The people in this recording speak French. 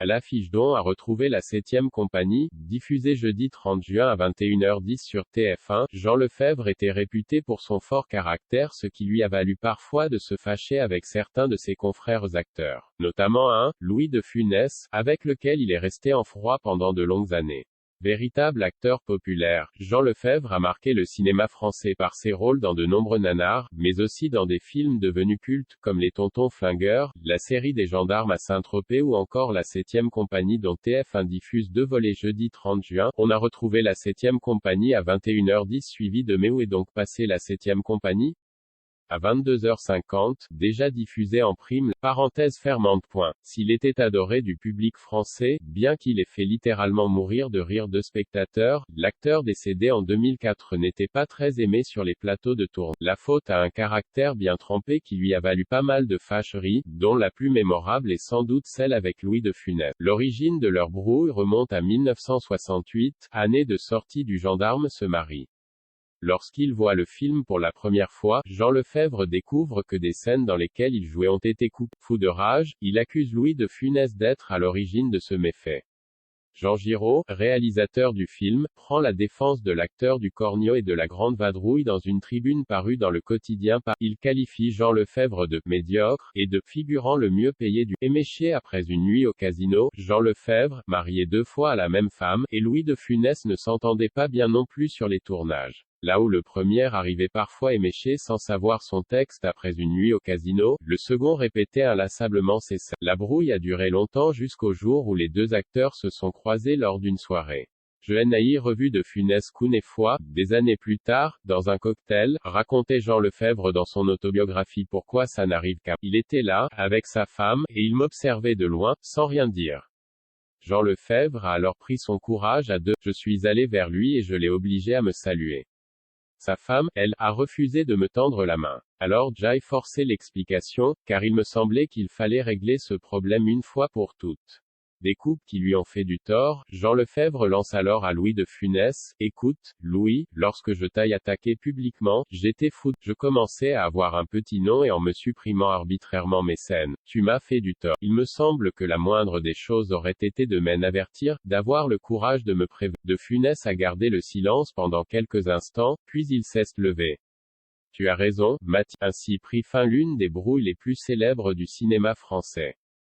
À l'affiche dont à retrouver la 7e compagnie, diffusée jeudi 30 juin à 21h10 sur TF1, Jean Lefebvre était réputé pour son fort caractère, ce qui lui a valu parfois de se fâcher avec certains de ses confrères acteurs. Notamment Louis de Funès, avec lequel il est resté en froid pendant de longues années. Véritable acteur populaire, Jean Lefebvre a marqué le cinéma français par ses rôles dans de nombreux nanars, mais aussi dans des films devenus cultes, comme Les Tontons Flingueurs, la série des gendarmes à Saint-Tropez ou encore la 7e compagnie dont TF1 diffuse 2 volets jeudi 30 juin. On a retrouvé la 7e compagnie à 21h10 suivi de Mais où est donc passée la 7e compagnie? À 22h50, déjà diffusé en prime, parenthèse fermante. S'il était adoré du public français, bien qu'il ait fait littéralement mourir de rire de spectateurs, l'acteur décédé en 2004 n'était pas très aimé sur les plateaux de tournage. La faute à un caractère bien trempé qui lui a valu pas mal de fâcheries, dont la plus mémorable est sans doute celle avec Louis de Funès. L'origine de leur brouille remonte à 1968, année de sortie du Gendarme se marie. Lorsqu'il voit le film pour la première fois, Jean Lefebvre découvre que des scènes dans lesquelles il jouait ont été coupées. Fou de rage, il accuse Louis de Funès d'être à l'origine de ce méfait. Jean Giraud, réalisateur du film, prend la défense de l'acteur du Cornio et de la Grande Vadrouille dans une tribune parue dans le quotidien Paris. Il qualifie Jean Lefebvre de « médiocre » et de « figurant le mieux payé du éméché après une nuit au casino ». Jean Lefebvre, marié 2 fois à la même femme, et Louis de Funès ne s'entendaient pas bien non plus sur les tournages. Là où le premier arrivait parfois éméché sans savoir son texte après une nuit au casino, le second répétait inlassablement ses scènes. La brouille a duré longtemps jusqu'au jour où les 2 acteurs se sont croisés lors d'une soirée. Je n'ai revu de Funès qu'une fois, des années plus tard, dans un cocktail, racontait Jean Lefebvre dans son autobiographie Pourquoi ça n'arrive qu'à. Il était là, avec sa femme, et il m'observait de loin, sans rien dire. Jean Lefebvre a alors pris son courage à deux. Je suis allé vers lui et je l'ai obligé à me saluer. Sa femme, elle, a refusé de me tendre la main. Alors j'ai forcé l'explication, car il me semblait qu'il fallait régler ce problème une fois pour toutes. Des coupes qui lui ont fait du tort, Jean Lefebvre lance alors à Louis de Funès, « Écoute, Louis, lorsque je t'ai attaqué publiquement, j'étais fou, je commençais à avoir un petit nom et en me supprimant arbitrairement mes scènes, tu m'as fait du tort. Il me semble que la moindre des choses aurait été de m'en avertir, d'avoir le courage de me prévenir. » De Funès a gardé le silence pendant quelques instants, puis il s'est levé. Tu as raison, Mathieu. Ainsi prit fin l'une des brouilles les plus célèbres du cinéma français.